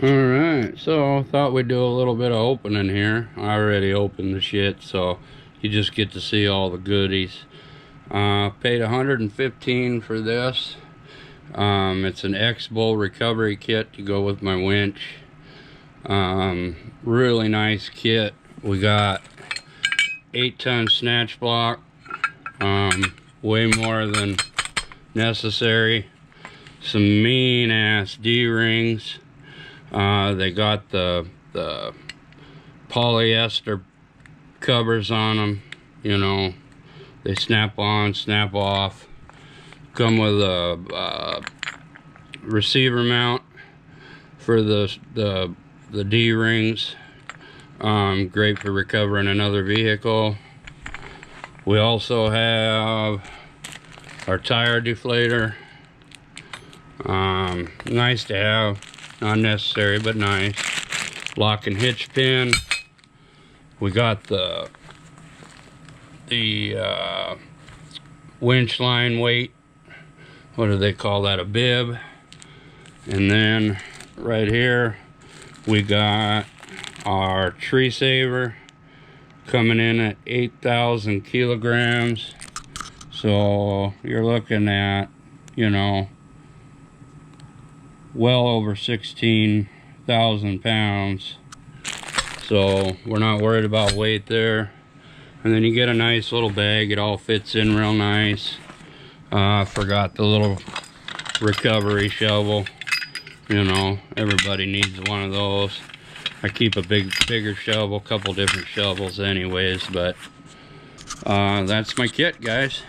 Alright, so thought we'd do a little bit of opening here. I already opened the shit, so you just get to see all the goodies. Paid $115 for this. It's an X-Bowl recovery kit to go with my winch. Really nice kit. We got 8-ton snatch block, way more than necessary. Some mean ass D-rings. They got the polyester covers on them, you know, they snap on, snap off. Come with a receiver mount for the D-rings. Great for recovering another vehicle. We also have our tire deflator. Nice to have. Not necessary, but nice. Lock and hitch pin. We got the winch line weight. What do they call that? A bib. And then right here we got our tree saver coming in at 8,000 kilograms. So you're looking at, you know, well over 16,000 pounds. So we're not worried about weight there. And then you get a nice little bag. It all fits in real nice. Forgot the little recovery shovel. You know, everybody needs one of those. I keep a bigger shovel, couple different shovels anyways, but that's my kit, guys.